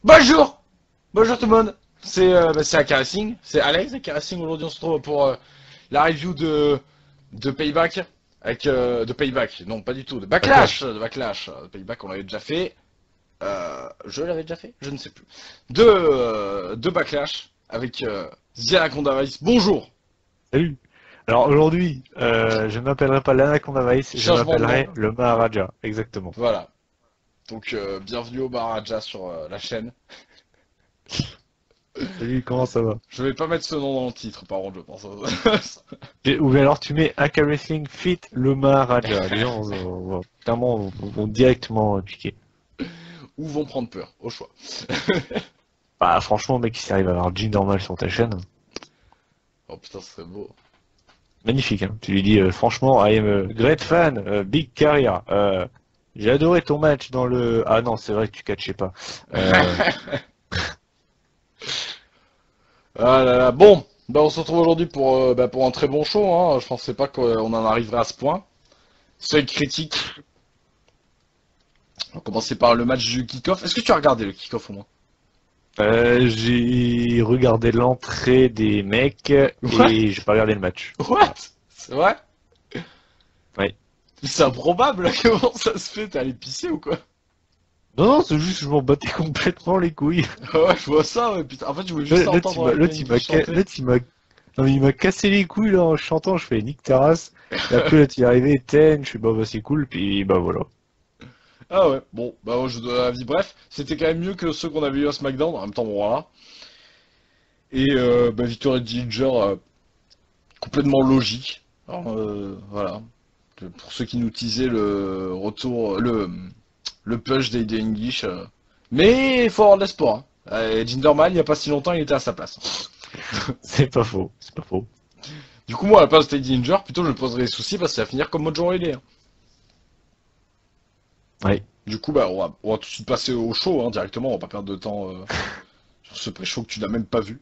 Bonjour. Bonjour tout le monde. C'est Aka Racing, c'est Alex Aka Racing. Aujourd'hui on se retrouve pour la review de Payback avec de Payback. Non, pas du tout, de Backlash, de Payback on l'avait déjà fait. Je l'avais déjà fait, je ne sais plus. De Backlash avec The Anaconda Vice. Bonjour. Salut. Alors aujourd'hui, je ne m'appellerai pas l'Anaconda Vice, je Changement de nom. m'appellerai le Maharaja, exactement. Voilà. Donc bienvenue au Maharaja sur la chaîne. Salut, comment ça va? Je vais pas mettre ce nom dans le titre par contre, je pense. Ou alors tu mets Aka Wrestling Fit le Maharaja. Les gens clairement vont directement cliquer. Ou vont prendre peur, au choix. Bah franchement mec, si t'arrives à avoir Jean normal sur ta chaîne, Oh putain, ce serait beau. magnifique hein. Tu lui dis franchement, I am a great fan, big career. J'ai adoré ton match dans le... Ah non, c'est vrai que tu catchais pas. Euh, Ah là là. Bon, bah on se retrouve aujourd'hui pour un très bon show, hein. Je pensais pas qu'on en arriverait à ce point. Seuil critique. On va commencer par le match du kick-off. Est-ce que tu as regardé le kick-off au moins? j'ai regardé l'entrée des mecs et What? j'ai pas regardé le match. What? C'est vrai? Ouais. C'est improbable, là. Comment ça se fait? T'es allé pisser ou quoi? Non, non, c'est juste que je m'en battais complètement les couilles. Ah ouais, je vois ça, ouais, putain. En fait, je voulais juste entendre la L'autre, qui chantait. non, mais il m'a cassé les couilles là en chantant. Je fais nique ta race. Et après, là, il est arrivé, Ten. Je fais bah, c'est cool. Puis bah voilà. Ah ouais, bon, bah moi, je dois l'avis. Bref, c'était quand même mieux que ceux qu'on avait eu à SmackDown. En même temps, bon, voilà. Et bah, Victoria Dillinger, complètement logique. Alors, voilà. Pour ceux qui nous teasaient le retour, le push des English. Mais il faut avoir de l'espoir, hein. Jinderman, il n'y a pas si longtemps, il était à sa place. C'est pas faux. C'est pas faux. Du coup, moi, à la place de Teddy Dillinger, plutôt, je me poserais des soucis parce que ça va finir comme Mojo Rawley, hein. Ouais. Du coup, bah, on va tout de suite passer au show, hein, directement. On va pas perdre de temps sur ce pré-show que tu n'as même pas vu.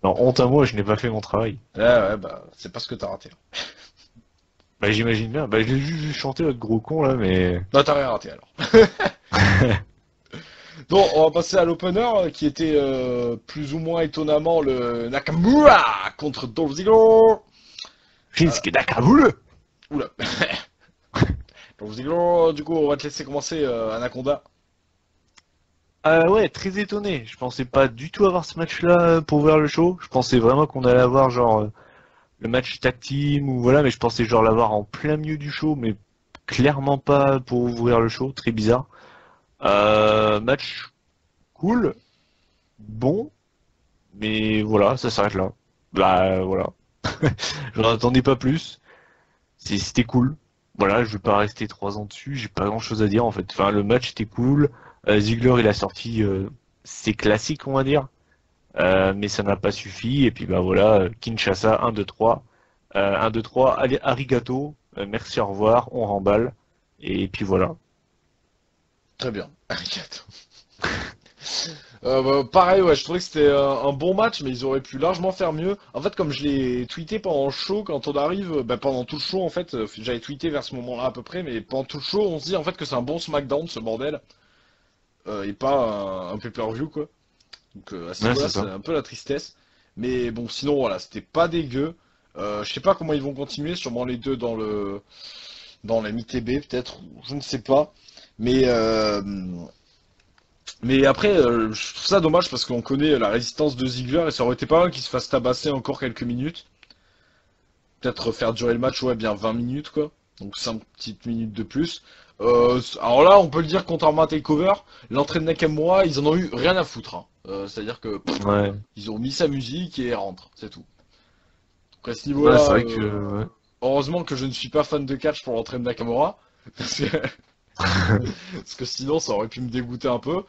Non, honte à moi, je n'ai pas fait mon travail. Ouais, ouais, bah, c'est pas ce que t'as raté, hein. Bah j'imagine bien. Bah je l'ai juste vu chanter votre gros con là, mais. Bah, t'as rien raté alors. Donc, on va passer à l'opener qui était plus ou moins étonnamment le Nakamura contre Dolph Ziggler. Shinsuke Nakamura. Oula. Dolph Ziggler, du coup, on va te laisser commencer, Anaconda. Ouais, très étonné. Je pensais pas du tout avoir ce match-là pour ouvrir le show. Je pensais vraiment qu'on allait avoir genre le match tag team ou voilà, mais je pensais genre l'avoir en plein milieu du show, mais clairement pas pour ouvrir le show. Très bizarre. Match cool, bon, mais voilà, ça s'arrête là. Bah voilà. J'en attendais pas plus. C'était cool. Voilà, je vais pas rester 3 ans dessus, j'ai pas grand chose à dire en fait. Enfin, le match était cool. Ziggler, il a sorti ses classiques, on va dire. Mais ça n'a pas suffi. Et puis bah voilà, Kinshasa, 1, 2, 3. 1, 2, 3, allez, arigato. Merci, au revoir, on remballe. Et puis voilà. Très bien. Arigato. Bah, pareil, ouais, je trouvais que c'était un bon match, mais ils auraient pu largement faire mieux. En fait, comme je l'ai tweeté pendant le show, quand on arrive, bah, pendant tout le show, en fait, j'avais tweeté vers ce moment-là à peu près, mais pendant tout le show, on se dit en fait que c'est un bon SmackDown, ce bordel, et pas un pay-per-view, quoi. Donc à ce Ouais, niveau-là, c'est c'est ça. un peu la tristesse. Mais bon, sinon, voilà, c'était pas dégueu. Je sais pas comment ils vont continuer, sûrement les deux dans la mi-TB, peut-être, ou je ne sais pas. Mais mais après, je trouve ça dommage parce qu'on connaît la résistance de Ziggler et ça aurait été pas mal qu'il se fasse tabasser encore quelques minutes. Peut-être faire durer le match, ouais, bien 20 minutes, quoi. Donc 5 petites minutes de plus. Alors là, on peut le dire, contrairement à Takeover, l'entrée de Nakamura, ils en ont eu rien à foutre, hein. C'est-à-dire que Ouais. ils ont mis sa musique et elle rentre, c'est tout. Donc à ce Ouais, c'est niveau-là, vrai que. Ouais. heureusement que je ne suis pas fan de catch pour l'entrée de Nakamura. Parce que, parce que sinon, ça aurait pu me dégoûter un peu.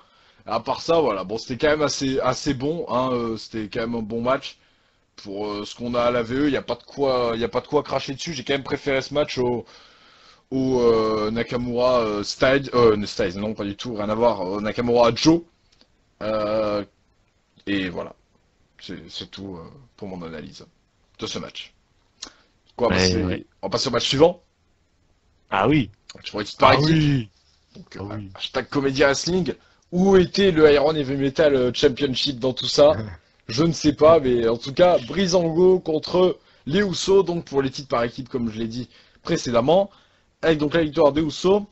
À part ça, voilà, bon, c'était quand même assez bon, hein, c'était quand même un bon match. Pour ce qu'on a à la VE, il n'y a pas de quoi, y a pas de quoi cracher dessus. J'ai quand même préféré ce match au Nakamura Styles, Styles, non, pas du tout, rien à voir, au Nakamura Joe. Euh, et voilà, c'est tout pour mon analyse de ce match. Quoi, Mais ouais. on va passer au match suivant. Ah oui. Je prends une petite par Ah équipe. oui. Donc, Ah oui. hashtag Comédia Wrestling. Où était le Iron Heavy Metal Championship dans tout ça? Je ne sais pas, mais en tout cas, Breezango contre les Usos, donc pour les titres par équipe, comme je l'ai dit précédemment, avec donc la victoire des Usos.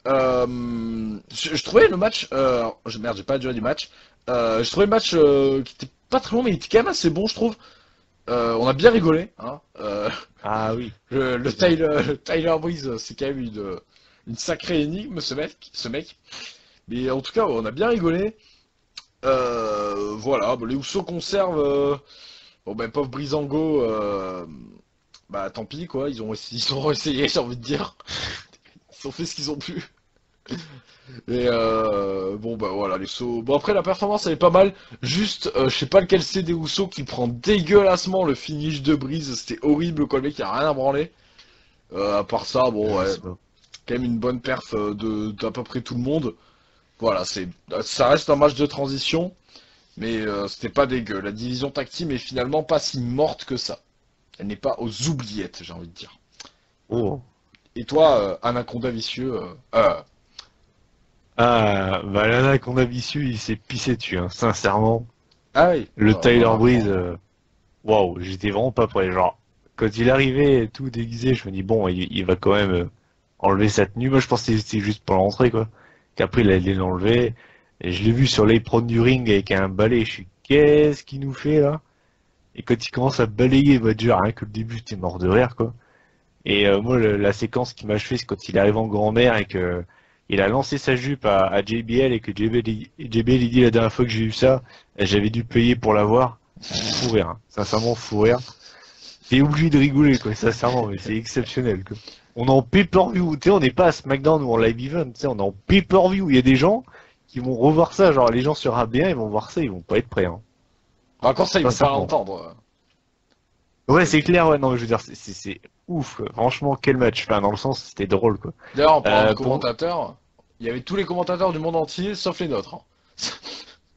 Je trouvais le match, merde, j'ai pas déjà du match. Je trouvais le match qui était pas très long, mais il était quand même assez bon, je trouve. On a bien rigolé, hein. Ah oui. Le Tyler Breeze, c'est quand même une sacrée énigme, ce mec. Mais en tout cas, on a bien rigolé. Voilà, bon, les Usos conservent. Bon ben pauvre Breezango, bah tant pis quoi, ils ont essayé, j'ai envie de dire. Ils ont fait ce qu'ils ont pu. Et bon bah voilà, les Usos. Bon après la performance elle est pas mal. Juste, je sais pas lequel c'est des Usos qui prend dégueulassement le finish de Breeze. C'était horrible quoi, le mec il a rien à branler. À part ça, bon ouais, quand même une bonne perf d'à peu près tout le monde. Voilà, ça reste un match de transition, mais c'était pas dégueu. La division tag team est finalement pas si morte que ça. Elle n'est pas aux oubliettes, j'ai envie de dire. Oh. Et toi, Anaconda vicieux, Ah, bah là qu'on a vicieux, il s'est pissé dessus, hein, sincèrement. ah oui, Le Tyler voilà. Breeze, waouh, j'étais vraiment pas prêt. Genre, quand il arrivait tout déguisé, je me dis, bon, il va quand même enlever sa tenue. Moi, je pensais que c'était juste pour l'entrée, quoi. Qu'après, il allait l'enlever. Et je l'ai vu sur l'apron du ring avec un balai. Je suis, qu'est-ce qu'il nous fait, là? Et quand il commence à balayer, bah, déjà, rien que le début, t'es mort de rire, quoi. Et moi, la séquence qui m'a achevé, c'est quand il arrive en grand-mère et que il a lancé sa jupe à JBL et que JBL il dit la dernière fois que j'ai eu ça, j'avais dû payer pour l'avoir. Fou rire, hein. Sincèrement, fou rire. T'es obligé de rigoler, quoi, sincèrement, mais c'est exceptionnel, quoi. On est en pay-per-view, tu sais, on n'est pas à SmackDown ou en live event, tu sais, on est en pay-per-view. Il y a des gens qui vont revoir ça, genre les gens sur AB1, ils vont voir ça, ils vont pas être prêts, hein. Encore ça, ils vont pas Sincèrement. l'entendre. Ouais, c'est clair, ouais, non, mais je veux dire, c'est ouf, quoi. Franchement, quel match. Enfin, dans le sens, c'était drôle, quoi. D'ailleurs, en parlant de Pour... commentateurs, il y avait tous les commentateurs du monde entier, sauf les nôtres, hein.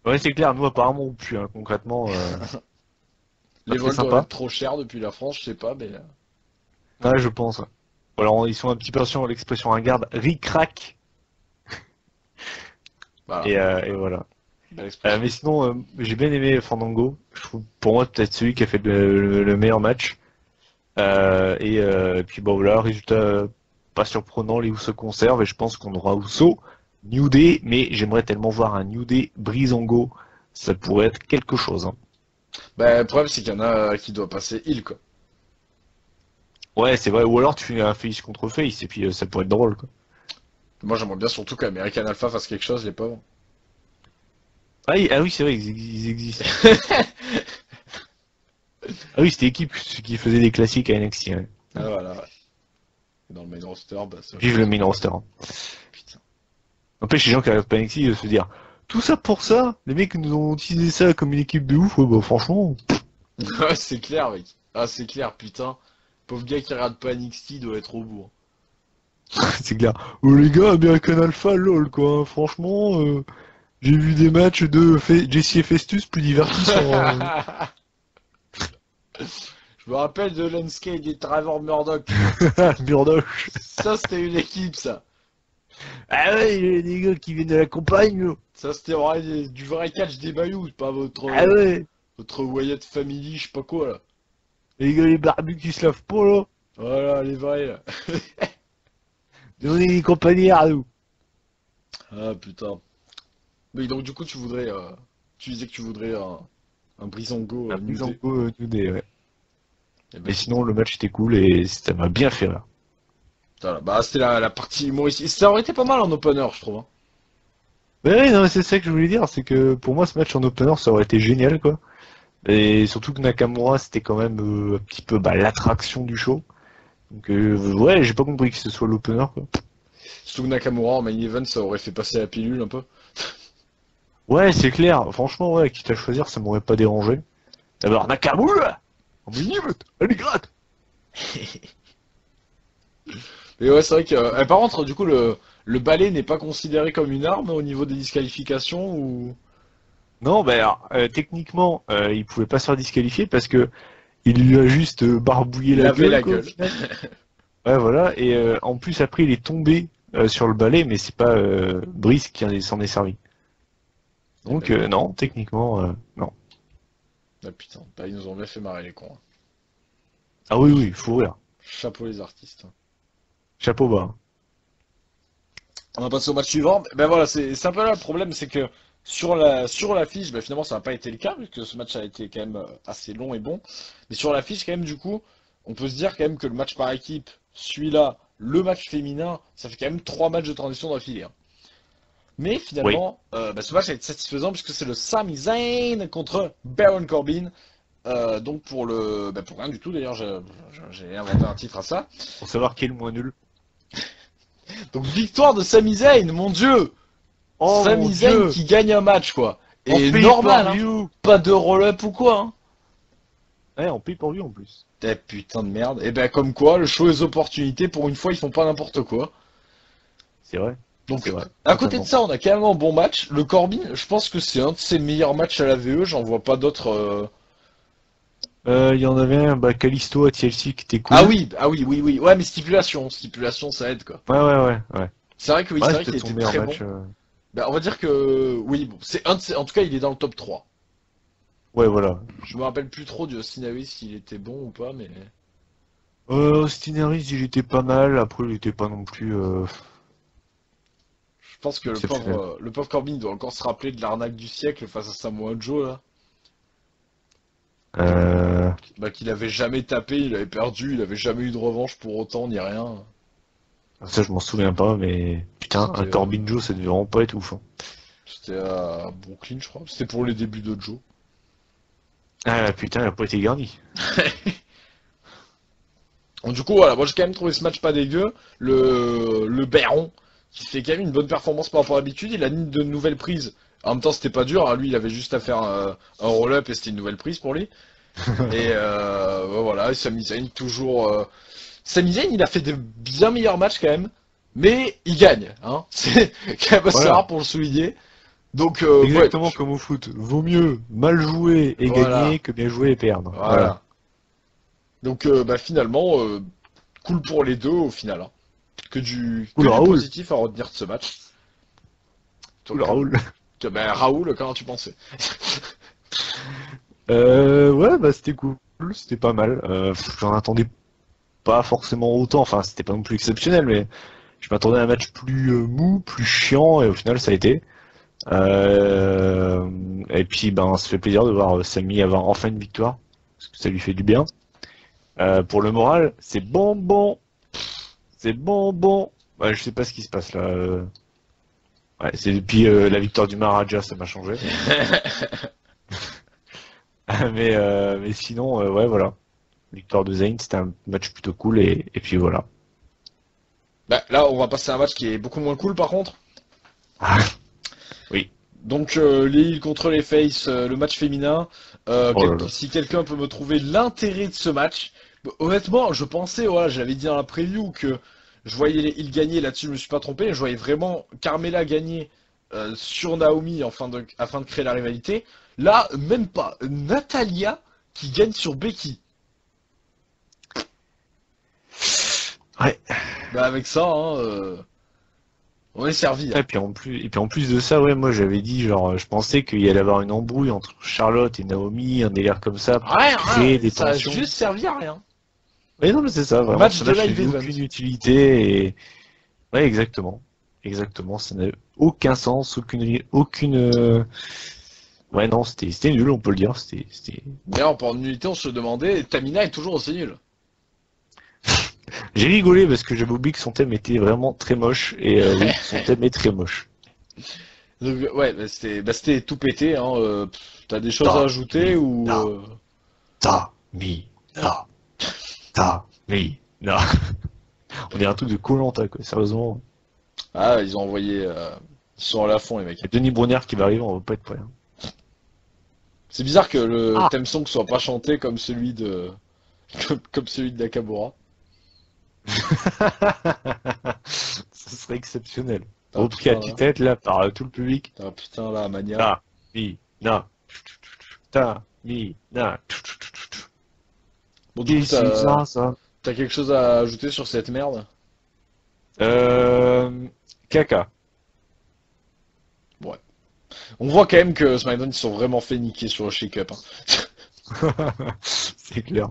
Ouais, c'est clair, nous, apparemment, on pue, hein, concrètement. Les Pas très vols doivent sympa. être trop chers depuis la France, je sais pas, mais... Ouais, je pense, ouais. Alors, ils sont un petit peu sur l'expression ringarde, ric-rac, Voilà, et voilà. belle expression. Mais sinon, j'ai bien aimé Fandango. Je trouve, pour moi, peut-être celui qui a fait le meilleur match. Et puis, bon, voilà, résultat pas surprenant, les Usos se conservent, et je pense qu'on aura Usos, New Day, mais j'aimerais tellement voir un New Day Breezango. Ça pourrait être quelque chose, hein. Bah, le problème, c'est qu'il y en a qui doit passer heal, quoi. Ouais, c'est vrai. Ou alors tu fais un face contre face, et puis ça pourrait être drôle, quoi. Moi, j'aimerais bien surtout qu'American Alpha fasse quelque chose, les pauvres. Ah oui, c'est vrai, ils existent. Ah oui, c'était l'équipe qui faisait des classiques à NXT, ouais. Ah, voilà, ouais. Et dans le main roster, bah, ça... Vive le main roster, hein. Putain. N'empêche, les gens qui regardent pas NXT de se dire, tout ça pour ça? Les mecs nous ont utilisé ça comme une équipe de ouf, ouais, bah franchement, Ouais, c'est clair, mec. Ah, c'est clair, putain. Pauvre gars qui regarde pas NXT doit être au bout, c'est clair. Oh les gars, American Alpha, lol, quoi, hein. Franchement, j'ai vu des matchs de Jesse et Festus plus divertissants, hein. hein. Je me rappelle de Landscape et Trevor Murdoch. Murdoch. Ça, c'était une équipe, ça. Ah ouais, il y a des gars qui viennent de la campagne, là. Ça, c'était du vrai catch des Bayous, pas Ah ouais, votre Wyatt Family, je sais pas quoi, là. les gars, les barbus qui se lavent pas, là. Voilà, les vrais, là. On est des campagnards, nous. Ah, putain. Mais donc, du coup, tu disais que tu voudrais un Breezango Un New plus en Day. go, New Day, ouais. Eh ben, Mais sinon, le match était cool et ça m'a bien fait rire. voilà. Bah, c'était la partie humoristique. Ça aurait été pas mal en opener, je trouve, hein. Ouais, non, mais c'est ça que je voulais dire, c'est que pour moi, ce match en opener, ça aurait été génial, quoi. Et surtout que Nakamura, c'était quand même un petit peu bah, l'attraction du show. Donc, ouais, j'ai pas compris que ce soit l'opener, quoi. Surtout que Nakamura en main event, ça aurait fait passer la pilule un peu. Ouais, c'est clair. Franchement, ouais, quitte à choisir, ça m'aurait pas dérangé. Alors, Nakamura! En mini-event, allez, gratte! Mais ouais, c'est vrai que. Par contre, du coup, le balai n'est pas considéré comme une arme au niveau des disqualifications ou. Non, bah alors, techniquement, il pouvait pas se faire disqualifier parce que il lui a juste barbouillé la Laver gueule, la quoi, au gueule. final. Ouais, voilà. Et en plus, après, il est tombé sur le balai, mais c'est pas Brice qui s'en est servi. Donc ben, non, techniquement, non. ah putain, bah, ils nous ont bien fait marrer les cons, hein. Ah oui, oui, faut rire. Chapeau les artistes. Chapeau bas. On va passer au match suivant. Ben voilà, c'est un peu là le problème, c'est que sur la fiche, ben finalement ça n'a pas été le cas, puisque ce match a été quand même assez long et bon. Mais sur la fiche, quand même, du coup, on peut se dire quand même que le match par équipe, celui-là, le match féminin, ça fait quand même 3 matchs de transition d'affilée, hein. Mais Oui. finalement, ben, ce match a été satisfaisant puisque c'est le Sami Zayn contre Baron Corbin. Donc pour le, ben pour rien du tout d'ailleurs, j'ai inventé un titre à ça. Pour savoir qui est le moins nul. Donc victoire de Sami Zayn, mon Dieu! Oh mon Sami Zayn dieu! qui gagne un match, quoi. En Et normal, hein. pay-per-view! Pas de roll-up ou quoi, hein. Ouais, en pay-per-view en plus. Eh putain de merde. Et ben comme quoi, le show et les opportunités, pour une fois, ils font pas n'importe quoi. C'est vrai. Donc C'est vrai. à côté de Totalement. ça, on a quand même un bon match. Le Corbin, je pense que c'est un de ses meilleurs matchs à la VE, j'en vois pas d'autres. Il y en avait un, bah, Kalisto à TLC qui était Ah cool. oui, ah oui, oui, oui. Ouais, mais stipulation, ça aide, quoi. Ouais, ouais, ouais, ouais. C'est vrai que oui, c'est Ouais, vrai c'était qu'il son était meilleur très bon. match. Ben, on va dire que oui, bon, c'est un de en tout cas, il est dans le top 3. Ouais, voilà. Je me rappelle plus trop de Austin Harris s'il était bon ou pas, mais Austin Harris, il était pas mal. Après, il était pas non plus je pense que exceptionnel. le pauvre Corbin doit encore se rappeler de l'arnaque du siècle face à Samoa Joe là. Euh... Bah qu'il avait jamais tapé, il avait perdu, il avait jamais eu de revanche pour autant ni rien. Ça, je m'en souviens pas, mais putain, un C'était Corbin Joe, ça devait vraiment pas être ouf, hein. c'était à Brooklyn, je crois. C'était pour les débuts de Joe. Ah putain, il a pas été garni. Donc, du coup voilà, moi j'ai quand même trouvé ce match pas dégueu. Le Baron qui fait quand même une bonne performance par rapport à l'habitude, il a mis de nouvelles prises. En même temps c'était pas dur, hein. Lui il avait juste à faire un roll-up et c'était une nouvelle prise pour lui. Et bah, voilà, Sami Zayn toujours. Sami Zayn, il a fait de bien meilleurs matchs quand même, mais il gagne, hein. C'est quand même assez Voilà. rare pour le souligner. Donc ouais, Exactement comme au foot. Vaut mieux mal jouer et voilà, gagner que bien jouer et perdre. Voilà. voilà. Donc bah finalement, cool pour les deux au final, hein. Que Cool du Raoul. positif à retenir de ce match. Cool Donc Raoul. bah, Raoul, comment tu pensais? Ouais, bah c'était cool. C'était pas mal. J'en attendais pas forcément autant. Enfin, c'était pas non plus exceptionnel, mais je m'attendais à un match plus mou, plus chiant, et au final, ça a été. Et puis, ben, ça fait plaisir de voir Samy avoir enfin une victoire, parce que ça lui fait du bien. Pour le moral, c'est bonbon, c'est bonbon. Ouais, je sais pas ce qui se passe là. Ouais, c'est depuis la victoire du Maharaja, ça m'a changé. Mais sinon, ouais, voilà. Victoire de Zayn, c'était un match plutôt cool, et puis voilà. Bah là, on va passer à un match qui est beaucoup moins cool par contre. Oui. Donc les Heels contre les Face, le match féminin. Oh là là. Si quelqu'un peut me trouver l'intérêt de ce match, bah, honnêtement, je pensais, voilà, j'avais dit dans la preview que je voyais les Heels gagner, là-dessus je me suis pas trompé, je voyais vraiment Carmella gagner sur Naomi afin de créer la rivalité. Là, même pas. Natalia qui gagne sur Becky. Ouais. Bah avec ça, hein, on est servi, hein. Et puis en plus de ça, ouais, moi j'avais dit, genre, je pensais qu'il y allait avoir une embrouille entre Charlotte et Naomi, un délire comme ça, pour Rien, créer rien, des ça a tensions. juste servi à rien. Mais non, mais c'est ça, vraiment, Match ce de match live n'avait event. aucune utilité, et... Ouais, exactement. Exactement, ça n'avait aucun sens, Ouais, non, c'était nul, on peut le dire, D'ailleurs, pendant une unité, on se demandait, Tamina est toujours aussi nulle. J'ai rigolé parce que j'avais oublié que son thème était vraiment très moche, et oui, son thème est très moche. Donc, ouais, c'était tout pété, hein. T'as des choses à Ta, ajouter mi, ou na, ta, mi, na, ta, mi, na. On dirait un truc de koh quoi, sérieusement. Ah, ils ont envoyé, ils sont allés à fond les Il mecs. y a Denis Brognard qui va arriver, on va pas être prêt, hein. C'est bizarre que le Ah. theme song soit pas chanté comme celui de, comme celui de Nakamura. Ce serait exceptionnel. Ah Repris à putain là, tue-tête, là, par tout le public. ah putain là, Mania. Ta, mi, na, ta, mi, na. Bon, du coup, This is awesome. t'as quelque chose à ajouter sur cette merde? Caca. On voit quand même que SmackDown, ils sont vraiment fait niquer sur le shake-up. C'est clair.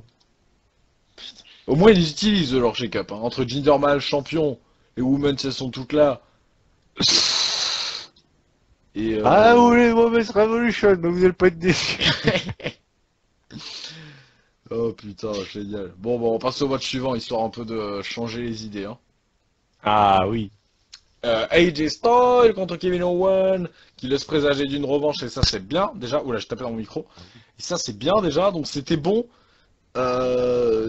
Au moins, ils utilisent leur shake-up. Entre Jinder Mahal, champion, et Women's, elles sont toutes là. Et Ah, vous voulez Women's Revolution, mais vous allez pas être déçus. Oh putain, génial. Bon, on passe au match suivant, histoire un peu de changer les idées. Ah oui. AJ Styles contre Kevin Owens, qui laisse présager d'une revanche, et ça c'est bien déjà. Oula, je tapais dans mon micro. Et ça c'est bien déjà, donc c'était bon.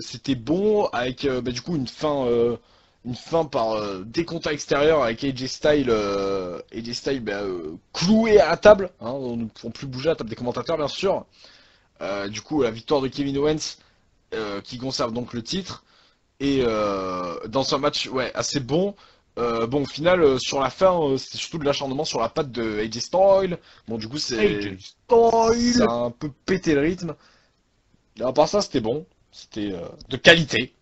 C'était bon avec du coup une fin par décompte extérieur avec AJ Styles, cloué à la table. On ne pourront plus bouger à la table des commentateurs bien sûr. Du coup, la victoire de Kevin Owens qui conserve donc le titre. Et dans un match assez bon. Bon, au final, sur la fin, c'était surtout de l'acharnement sur la patte de AJ Styles. Bon, du coup, ça a un peu pété le rythme. Et à part ça, c'était bon. C'était de qualité.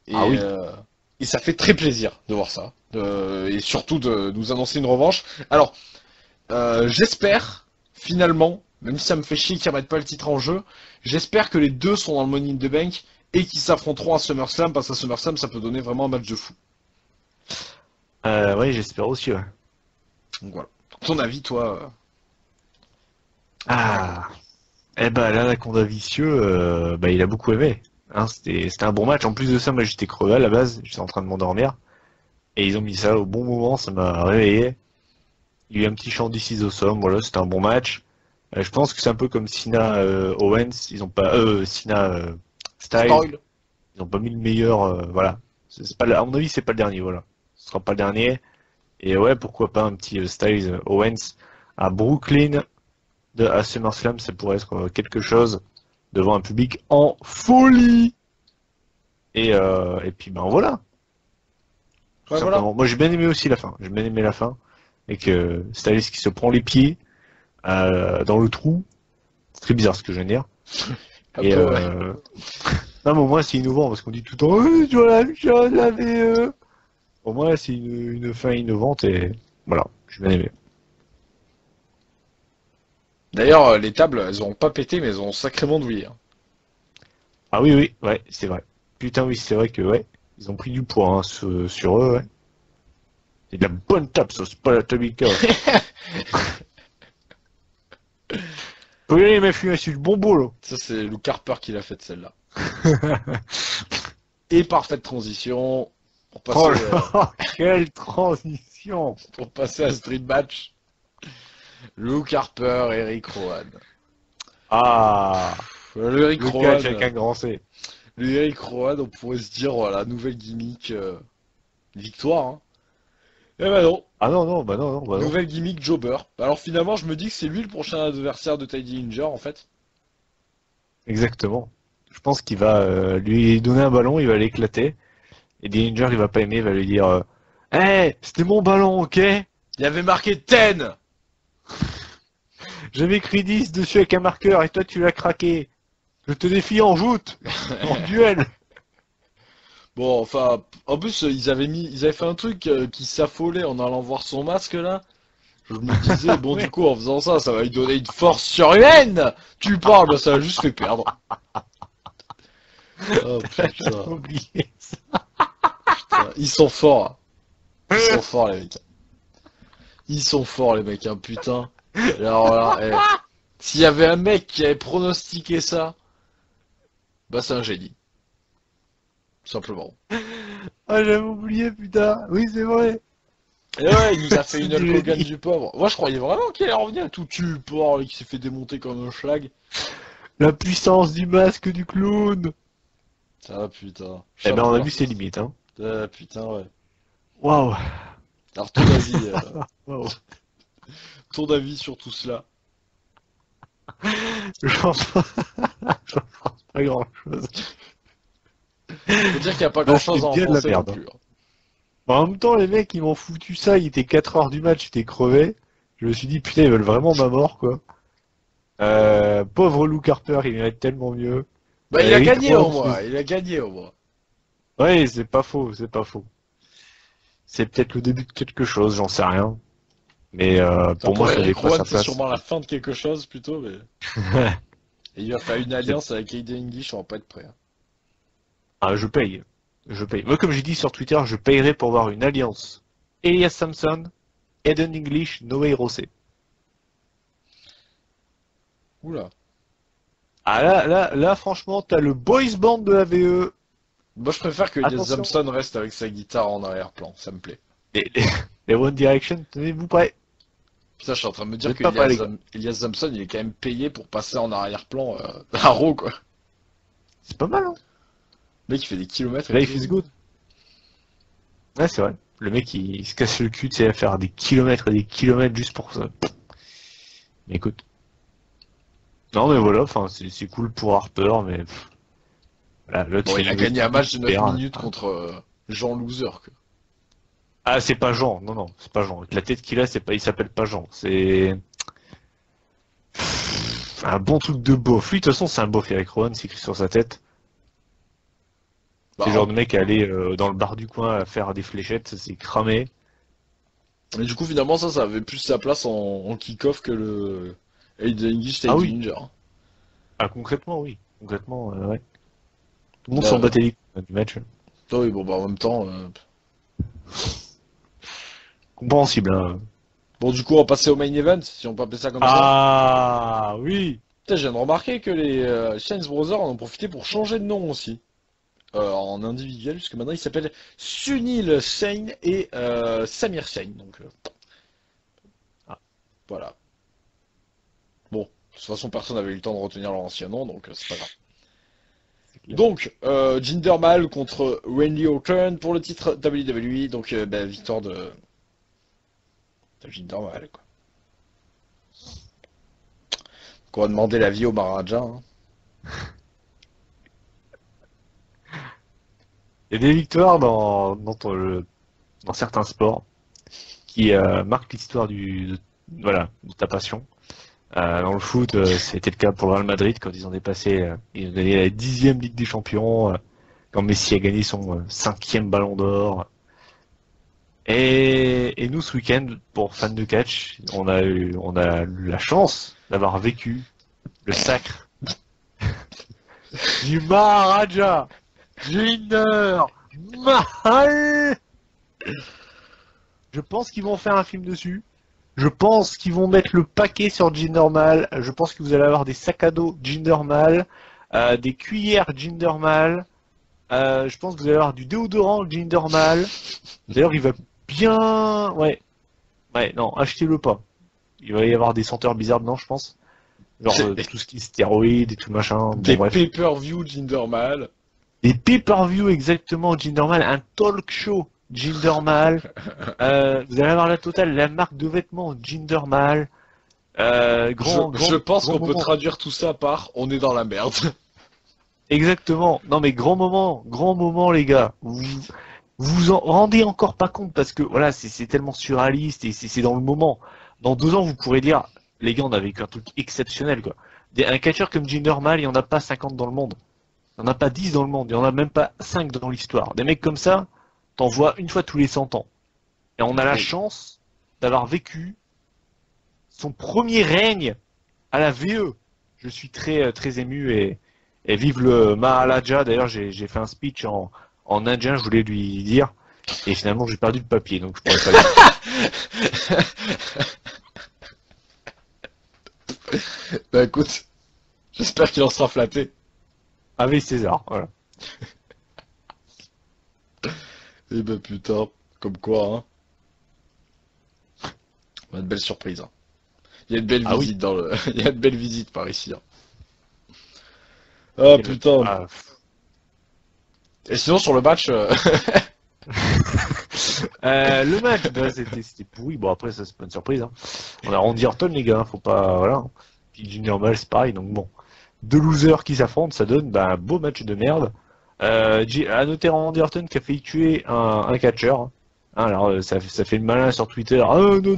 Et, Ah oui. Et ça fait très plaisir de voir ça. Et surtout de nous annoncer une revanche. Alors, j'espère, finalement, même si ça me fait chier qu'ils remettent pas le titre en jeu, j'espère que les deux sont dans le Money in the Bank et qu'ils s'affronteront à SummerSlam, parce qu'à SummerSlam, ça peut donner vraiment un match de fou. Ouais, j'espère aussi, ouais. Donc voilà. Ton avis, toi Ah. Eh ben là, Nakonda Vicieux, il a beaucoup aimé. C'était un bon match. En plus de ça, moi j'étais crevé à la base, j'étais en train de m'endormir. Et ils ont mis ça au bon moment, ça m'a réveillé. Il y a eu un petit chant d'ici au somme, voilà, c'était un bon match. Je pense que c'est un peu comme Cena Owens, ils ont pas Cena Styles, ils ont pas mis le meilleur, voilà. À mon avis, c'est pas le dernier, voilà. Ce sera pas le dernier. Et ouais, pourquoi pas un petit Styles Owens à Brooklyn à SummerSlam, ça pourrait être quelque chose devant un public en folie. Et puis voilà. Tout Ouais, voilà. simplement. Moi j'ai bien aimé aussi la fin. J'ai bien aimé la fin. Et que Styles qui se prend les pieds dans le trou. C'est très bizarre ce que je viens de dire. Un Et peu, ouais. non mais au moins c'est innovant parce qu'on dit tout le temps tu vois la même chose, la VE. Au moins c'est une fin innovante et voilà, j'ai bien aimé. D'ailleurs, les tables, elles ont pas pété, mais elles ont sacrément douillé. Ah oui, ouais, c'est vrai. Putain oui, c'est vrai que ouais, ils ont pris du poids sur eux, ouais. C'est de la bonne table, ça, c'est pas la Tabika. Faut y aller, ma fille, c'est du bon boulot. Ça, c'est Luke Harper qui l'a faite, celle-là. Et parfaite transition. Pour passer, Oh là, quelle transition! pour passer à Street Match. Luke Harper, Eric Rowan. Ah! Le Eric Le Rowan. catch avec un grand C. Le Eric Rowan, on pourrait se dire, voilà, nouvelle gimmick, victoire. Eh ben non, Ah non, bah non. nouvelle gimmick Jobber. Alors finalement, je me dis que c'est lui le prochain adversaire de Ty Dillinger, en fait. Exactement. Je pense qu'il va lui donner un ballon, il va l'éclater. Et Dillinger, il va pas aimer, il va lui dire hey, c'était mon ballon, ok? Il y avait marqué 10. J'avais écrit 10 dessus avec un marqueur et toi tu l'as craqué. Je te défie en joute, en duel. Bon, enfin, en plus, ils avaient fait un truc qui s'affolait en allant voir son masque, là. Je me disais, bon, Ouais. du coup, en faisant ça, ça va lui donner une force surhumaine. Tu parles, ben, ça l'a juste fait perdre. Oh J'avais putain, oublié. putain. Ils sont forts. Ils sont forts, les mecs. Ils sont forts, les mecs, hein, putain. Et alors là, s'il y avait un mec qui avait pronostiqué ça, bah c'est un génie. Tout simplement. Ah, j'avais oublié, putain. Oui, c'est vrai. Et ouais, il nous a fait C'est une du Hulk Hogan génie. du pauvre. Moi, je croyais vraiment qu'il allait revenir tout tu porc et qu'il s'est fait démonter comme un schlag. La puissance du masque du clown. Ah putain. Eh ben, on a Chapeau, vu ses limites, hein. ah putain, ouais. Waouh. Alors, ton avis, Waouh. ton avis sur tout cela? J'en pense pas grand chose. Faut dire qu'il n'y a pas grand chose à en bien de la penser non merde. plus. En même temps, les mecs, ils m'ont foutu ça, il était 4 heures du match, j'étais crevé. Je me suis dit, putain, ils veulent vraiment ma mort, quoi. Pauvre Luke Harper, il mérite tellement mieux. Bah, il a Eric gagné au Rowan, moins, il a gagné au moins. ouais, c'est pas faux, c'est pas faux. C'est peut-être le début de quelque chose, j'en sais rien. Mais pour moi, ça n'avait Eric pas Rowan, sa c'est place. sûrement la fin de quelque chose plutôt, mais. Et il va faire une alliance avec Aiden English, on va pas être prêt. Hein. Ah, je paye. Je paye. Moi, comme j'ai dit sur Twitter, je payerai pour voir une alliance. Elias Samson, Eden English, Noé Rosé. Oula. Ah là, franchement, t'as le boys band de la VE. Moi, je préfère que Elias Attention. Samson reste avec sa guitare en arrière-plan, ça me plaît. Les One Direction, tenez-vous prêts. Putain, je suis en train de me Vous dire êtes que pas prêts, les gars. Elias Samson, il est quand même payé pour passer en arrière-plan à Raw, quoi. C'est pas mal, hein. Le mec, il fait des kilomètres et Life tout. is good. Ouais, c'est vrai. Le mec, il se casse le cul, tu sais, à faire des kilomètres et des kilomètres juste pour ça. Mais écoute. Non, mais voilà, enfin, c'est cool pour Harper, mais... Voilà, l'autre, Bon, il a gagné un match de 9 super. minutes contre Jean Loser, quoi. Ah, c'est pas Jean, non, non, c'est pas Jean. Avec la tête qu'il a, c'est pas, il s'appelle pas Jean. C'est un bon truc de beauf. Lui, de toute façon, c'est un beauf. Eric Rowan, c'est écrit sur sa tête. Bah, C'est le genre de mec à aller dans le bar du coin à faire des fléchettes, ça s'est cramé. mais du coup, finalement, ça avait plus sa place en kick-off que le Aiden English State Ah oui. Ninja. Hein. Ah, concrètement, oui. Concrètement, ouais. Tout le monde Bah, s'en battait les couilles du match. ah oui, bon, bah, en même temps. Compréhensible, hein. Bon, du coup, on va passer au main event, si on peut appeler ça comme ça. Ah, oui. Putain, je viens de remarquer que les Shane Brothers en ont profité pour changer de nom aussi. En individuel, puisque maintenant il s'appelle Sunil Shane et Samir Shane. Donc, voilà. Bon, de toute façon, personne n'avait eu le temps de retenir leur ancien nom, donc c'est pas grave. Donc, Jinder Mahal contre Randy Orton pour le titre WWE, donc bah, victoire de Jinder Mahal, quoi. Donc, on va demander l'avis au Maharaja. Hein. Il y a des victoires dans certains sports qui marquent l'histoire voilà, de ta passion. Dans le foot, c'était le cas pour le Real Madrid quand ils ont dépassé, ils ont gagné la 10e Ligue des Champions, quand Messi a gagné son 5e Ballon d'Or. Et nous, ce week-end, pour fans de catch, on a eu la chance d'avoir vécu le sacre du Maharaja Jinder Mahal. Je pense qu'ils vont faire un film dessus. Je pense qu'ils vont mettre le paquet sur Jinder Mahal. Je pense que vous allez avoir des sacs à dos Jinder Mahal, des cuillères Jinder Mahal. Je pense que vous allez avoir du déodorant Jinder Mahal. D'ailleurs, il va bien... Ouais, non, achetez-le pas. Il va y avoir des senteurs bizarres dedans, je pense. Genre tout ce qui est stéroïdes et tout machin. Bon, Des bref. pay-per-view Jinder Mahal. Des pay-per-view exactement Jinder Mahal, un talk show Jinder Mahal. Vous allez avoir la totale, la marque de vêtements Jinder Mahal. Je pense grand qu'on peut moment. traduire tout ça par on est dans la merde. Exactement. Non mais grand moment les gars. Vous en rendez encore pas compte parce que voilà, c'est tellement surréaliste et c'est dans le moment. Dans 2 ans, vous pourrez dire, les gars, on a vécu un truc exceptionnel quoi. Un catcheur comme Jinder Mahal, il n'y en a pas 50 dans le monde. Il n'y en a pas 10 dans le monde, il n'y en a même pas 5 dans l'histoire. Des mecs comme ça, t'en vois une fois tous les 100 ans. Et on a la chance d'avoir vécu son premier règne à la VE. Je suis très ému et vive le Maharaja. D'ailleurs, j'ai fait un speech en indien, je voulais lui dire. Et finalement, j'ai perdu le papier, donc je pourrais pas le dire. Bah écoute, j'espère qu'il en sera flatté. Avec César, voilà. Eh ben putain, comme quoi, hein. On a de belles surprises. Hein. Il y a de belles Ah oui. visites dans le. Il y a de belles visites par ici. Hein. Ah putain. Ah, Et sinon sur le match. le match, bah, c'était pourri. Bon, après, ça, c'est pas une surprise. Hein. On a Randy Orton, les gars, faut pas. Voilà. Puis Jinder Mahal, c'est pareil, donc bon. 2 losers qui s'affrontent, ça donne bah, un beau match de merde. À noter Randy Orton qui a failli tuer un catcheur. Hein, alors, ça fait le malin sur Twitter. Ah, no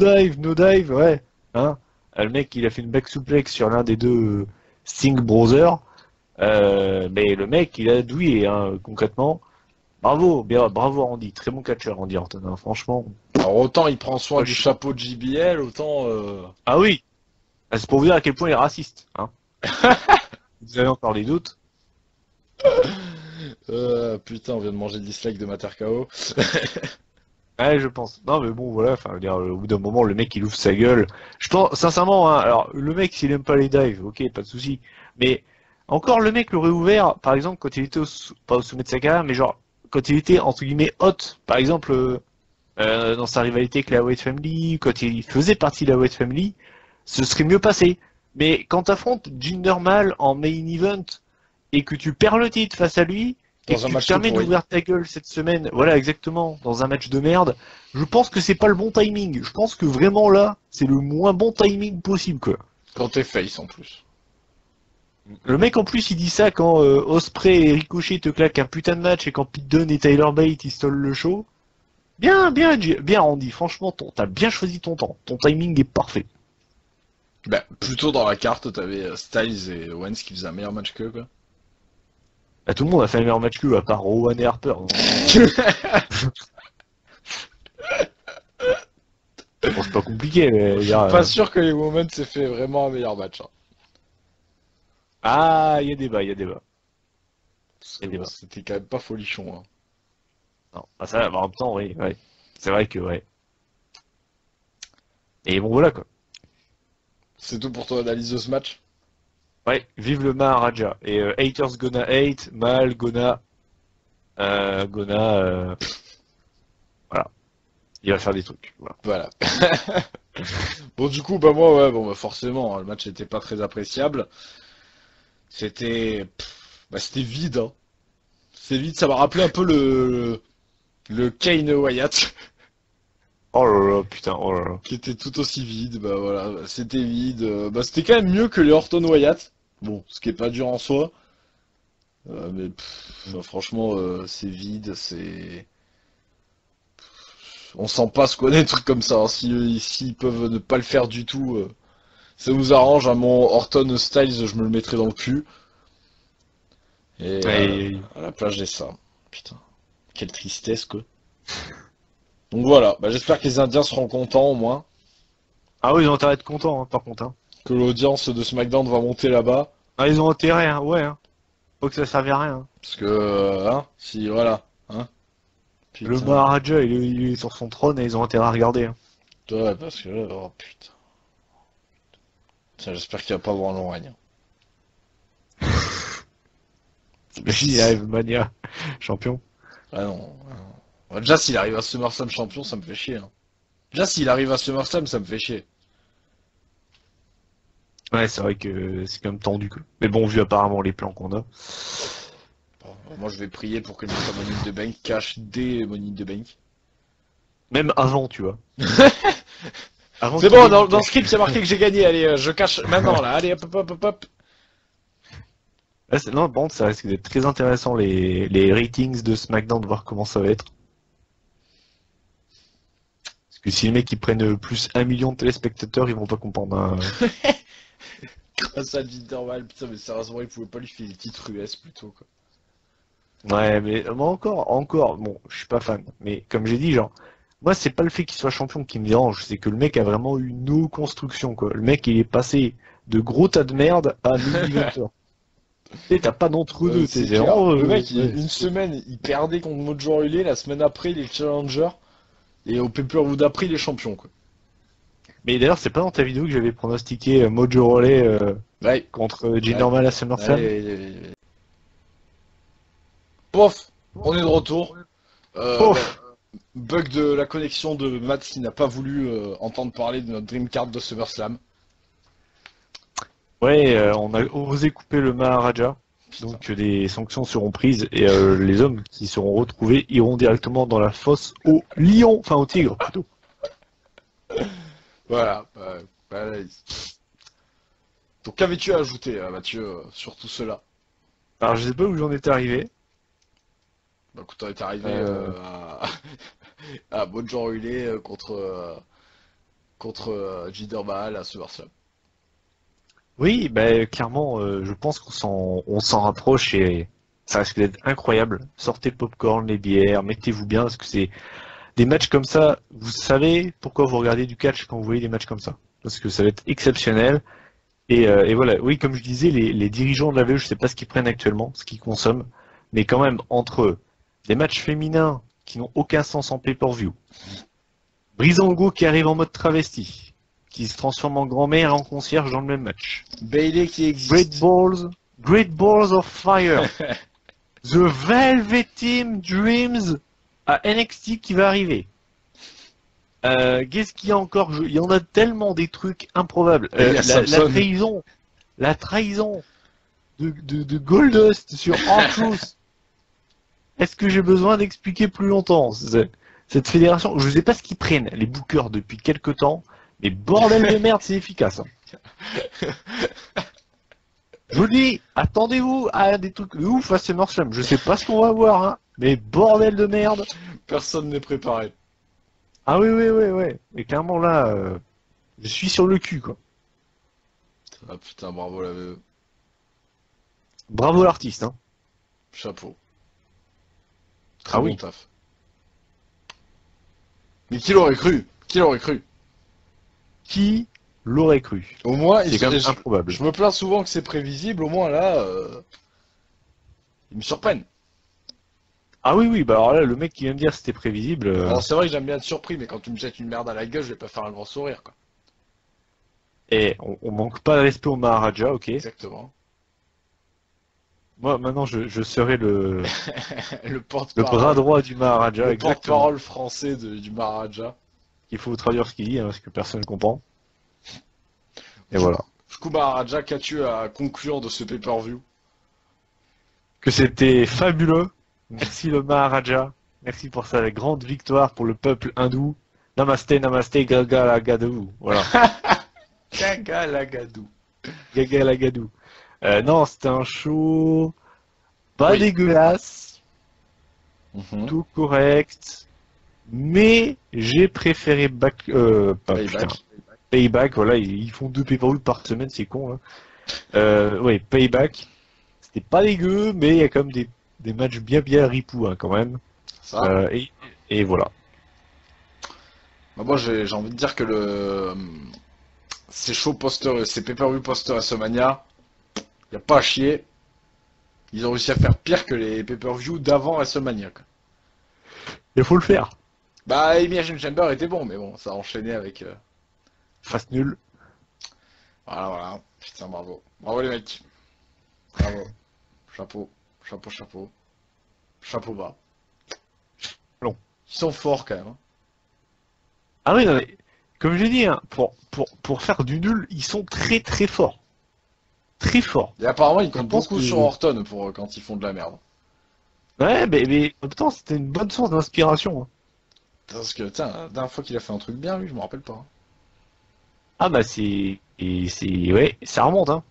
dive, ouais. Hein, le mec, il a fait une back suplex sur l'un des 2 Singh Brothers. Mais le mec, il a douillé, hein, concrètement. Bravo Randy, très bon catcheur Randy Orton, hein, franchement. Alors autant il prend soin Oh, du je- chapeau de JBL, autant... Ah oui, ah, c'est pour vous dire à quel point il est raciste. Hein. Vous avez encore des doutes? Putain, on vient de manger 10 likes de Mater KO. Ouais, je pense. Non, mais bon, voilà. Enfin, je veux dire, au bout d'un moment, le mec il ouvre sa gueule. Je pense, sincèrement, hein, alors le mec s'il aime pas les dives, ok, pas de souci. Mais encore le mec l'aurait ouvert, par exemple, quand il était pas au sommet de sa carrière, mais genre quand il était entre guillemets hot, par exemple. Dans sa rivalité avec la Wyatt Family, quand il faisait partie de la Wyatt Family, ce serait mieux passé. Mais quand t'affrontes Jinder Mahal en main event et que tu perds le titre face à lui et que Dans un tu te match tout permets pourri. d'ouvrir ta gueule cette semaine, voilà exactement, dans un match de merde, je pense que c'est pas le bon timing. Je pense que vraiment là, c'est le moins bon timing possible quoi. Quand t'es face en plus. Le mec en plus il dit ça quand Osprey et Ricochet te claquent un putain de match et quand Pete Dunne et Tyler Bate ils stolent le show. Bien, bien, bien Randy, franchement, t'as bien choisi ton temps. Ton timing est parfait. Bah, plutôt dans la carte, t'avais Styles et Owens qui faisaient un meilleur match qu'eux, quoi. Bah, tout le monde a fait un meilleur match que eux, à part Rowan et Harper. Donc, bon, c'est pas compliqué, mais Je je suis veux dire, pas sûr que les Women s'aient fait vraiment un meilleur match. Hein. Ah, il y a débat, il y a débat. Parce Il y que a bon, débat. c'était quand même pas folichon. Hein. Non, ah, ça, bah, en même temps, oui, ouais. C'est vrai que, ouais. Et bon, voilà, quoi. C'est tout pour ton analyse de ce match? Ouais, vive le Maharaja. Et haters gonna hate, mal gonna... voilà. Il va faire des trucs. Voilà. Voilà. Bon, du coup, bah moi, ouais, bon, bah forcément, hein, le match était pas très appréciable. C'était... Bah, c'était vide, hein. C'était vide, ça m'a rappelé un peu le Kane Wyatt, Oh là là, putain, oh là là. qui était tout aussi vide, bah voilà, c'était vide. Bah, c'était quand même mieux que les Orton Wyatt. Bon, ce qui est pas dur en soi. Mais bah, franchement, c'est vide, c'est... On sent pas ce qu'on est, des trucs comme ça. Hein. S'ils peuvent ne pas le faire du tout, ça nous arrange. À mon Orton Styles, je me le mettrai dans le cul. Et Et... à la place, j'ai ça. Putain, quelle tristesse, quoi. Donc voilà, bah, j'espère que les Indiens seront contents au moins. Ah oui, ils ont intérêt à être contents, hein, par contre. Hein. Que l'audience de SmackDown va monter là-bas. Ah, ils ont intérêt, hein, ouais. Hein. Faut que ça serve à rien. Hein. Parce que, hein, si, voilà, hein. Le Putain. Maharaja, il est sur son trône et ils ont intérêt à regarder. Hein. Ouais, parce que là, oh putain. Tiens, j'espère qu'il va pas avoir un long règne. Imagine, il arrive Mania, champion. Ah non. Ah non. Bah, déjà, s'il arrive à SummerSlam champion, ça me fait chier. Hein. Déjà, s'il arrive à SummerSlam, ça me fait chier. Ouais, c'est vrai que c'est quand même tendu. Quoi. Mais bon, vu apparemment les plans qu'on a. Bon, moi, je vais prier pour que notre Money in the Bank cache des Money in the Bank. Même avant, tu vois. Avant C'est qu'il bon, ait- dans le script, il y a marqué que j'ai gagné. Allez, je cache maintenant, là. Allez, hop, hop, hop, hop, hop. Ouais, non, bon, ça risque d'être très intéressant les ratings de SmackDown, de voir comment ça va être. Parce que si les mecs ils prennent plus 1 million de téléspectateurs, ils vont pas comprendre. Hein. Grâce à Jindermal, putain, mais sérieusement, il pouvait pas lui filer des titres US plutôt, quoi. Ouais, mais encore, bon, je suis pas fan. Mais comme j'ai dit, genre, moi c'est pas le fait qu'il soit champion qui me dérange, c'est que le mec a vraiment eu no construction, quoi. Le mec il est passé de gros tas de merde à mini-eventer. Tu sais, t'as pas d'entre-deux, C'est c'est clair. vraiment... Le mec, ouais. une semaine, il perdait contre Mojo Rawley, la semaine après, il est challenger, et au pay-per-view d'après, il est champion, quoi. Mais d'ailleurs, c'est pas dans ta vidéo que j'avais pronostiqué Mojo Rawley Ouais. contre Jinder Ouais. Mahal à SummerSlam. Allez. Pof, on est de retour. Pof. Bug de la connexion de Matt qui n'a pas voulu entendre parler de notre Dream Card de SummerSlam. Ouais, on a osé couper le Maharaja, donc des sanctions seront prises et les hommes qui seront retrouvés iront directement dans la fosse au lion, enfin au tigre plutôt. Voilà. Donc qu'avais-tu à ajouter, Mathieu, sur tout cela? Alors je sais pas où j'en étais arrivé. Bah, écoute, on est arrivé à Mojo Rawley contre Jinder Mahal à SummerSlam. Oui, bah, clairement, je pense qu'on s'en rapproche et ça risque d'être incroyable. Sortez le popcorn, les bières, mettez-vous bien parce que c'est des matchs comme ça, vous savez pourquoi vous regardez du catch quand vous voyez des matchs comme ça. Parce que ça va être exceptionnel. Et voilà, oui, comme je disais, les dirigeants de la VE, je sais pas ce qu'ils prennent actuellement, ce qu'ils consomment, mais quand même, entre des matchs féminins qui n'ont aucun sens en pay-per-view, Breezango qui arrive en mode travesti, qui se transforme en grand-mère et en concierge dans le même match, Bailey qui existe. Great Balls of Fire, The Velvet Team Dreams à NXT qui va arriver. Qu'est-ce qu'il y a encore? Il y en a tellement des trucs improbables. Il y a Samson. La trahison de Goldust sur R-Truth. Est-ce que j'ai besoin d'expliquer plus longtemps? Cette fédération, je ne sais pas ce qu'ils prennent, les bookers, depuis quelques temps, mais bordel de merde, c'est efficace. Hein. Je vous dis, attendez-vous à des trucs de ouf à SummerSlam. Je sais pas ce qu'on va voir, hein, mais bordel de merde. Personne n'est préparé. Ah oui. Mais clairement là, je suis sur le cul, quoi. Ah putain, bravo la VE. Bravo l'artiste, hein. Chapeau. Très Ah bon oui. taf. Mais qui l'aurait cru? Qui l'aurait cru? Qui l'aurait cru? Au moins, C'est quand même improbable. je me plains souvent que c'est prévisible, au moins là, ils me surprennent. Ah oui, bah alors là, le mec qui vient me dire que c'était prévisible. Alors c'est vrai que j'aime bien être surpris, mais quand tu me jettes une merde à la gueule, je vais pas faire un grand sourire, quoi. Et on manque pas de respect au Maharaja, ok. Exactement. Moi, maintenant, je serai le Le bras porte-parole. droit du Maharaja, Le exactement. porte-parole français du Maharaja. Il faut traduire ce qu'il dit, hein, parce que personne ne comprend. Et voilà. Du coup, Maharaja, qu'as-tu à conclure de ce pay-per-view? Que c'était fabuleux. Merci le Maharaja. Merci pour sa grande victoire pour le peuple hindou. Namasté, namasté, gaga la gadou. Voilà. Gaga la gadou. Gaga la gadou. Non, c'était un show pas Oui. dégueulasse, Mhm. tout correct, mais j'ai préféré Payback. Payback, voilà, ils font 2 pay-per-view par semaine, c'est con, hein. Ouais, Payback, c'était pas dégueu, mais il y a quand même des matchs bien ripoux, hein, quand même. Ça. Et voilà. Bah, moi, j'ai envie de dire que ces shows poster, ces pay-per-view poster WrestleMania, y a pas à chier. Ils ont réussi à faire pire que les pay-per-view d'avant WrestleMania, quoi. Il faut le faire. Bah, Elimination Chamber était bon, mais bon, ça a enchaîné avec. Face nul. Voilà. Putain, bravo. Bravo les mecs. Bravo. Chapeau. Chapeau bas. Long. Ils sont forts quand même. Hein. Ah oui, non, mais, comme j'ai dit, hein, pour faire du nul, ils sont très forts. Très forts. Et apparemment, ils comptent Je pense beaucoup que- sur Orton pour quand ils font de la merde. Ouais, mais en même temps, c'était une bonne source d'inspiration. Hein. Parce que, tiens, la dernière fois qu'il a fait un truc bien, lui, je me rappelle pas. Hein. Ah bah ouais, ça remonte, hein.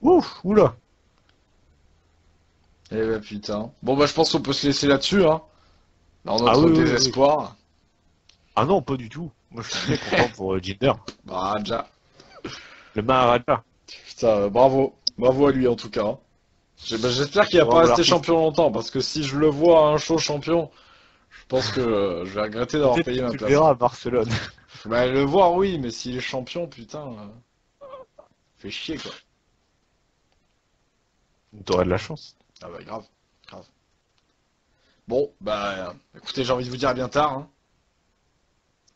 Ouf, oula. Eh bah putain. Bon bah je pense qu'on peut se laisser là-dessus, hein. Dans Ah notre oui, oui, désespoir. Ah non, pas du tout. Moi, je suis très content pour Jinder. Bah déjà. Le Maharaja. Putain, bravo. Bravo à lui en tout cas. Hein. J'espère qu'il va pas Bravo rester l'artiste. champion longtemps, parce que si je le vois à un show champion, je pense que je vais regretter d'avoir Peut-être payé que ma tu le place. verras à Barcelone. Bah le voir oui, mais s'il est champion, putain. Fait chier quoi. T'aurais de la chance. Ah bah grave. Bon, bah écoutez, j'ai envie de vous dire à bien tard. Hein.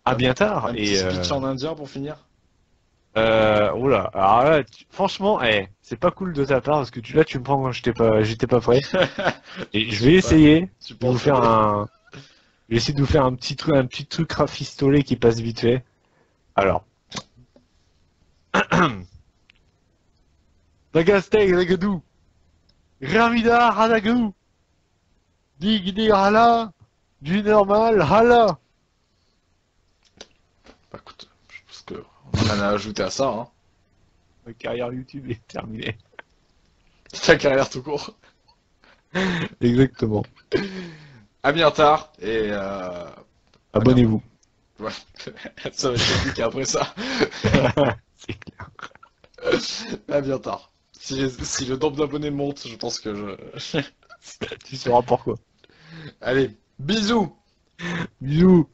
À bien tard. Un Et petit speech en indien pour finir. oula. Alors là, franchement, c'est pas cool de ta part parce que là, tu me prends quand j'étais pas prêt. Et je vais essayer Tu de vous penses faire je vais essayer de vous faire un petit truc rafistolé qui passe vite fait. Alors. Dagasteg, Dagadou. Ramida, Hadagadou. Digdi, Hala. Du normal, Hala. Bah écoute, je pense que on a rien à ajouter à ça. Hein. Ma carrière YouTube est terminée. Ta carrière tout court. Exactement. À bien tard et Abonnez-vous. ouais. Ça va être compliqué après ça. C'est clair. À bien tard. Si le nombre d'abonnés monte, je pense que je. Tu sauras pourquoi. Allez, bisous. Bisous.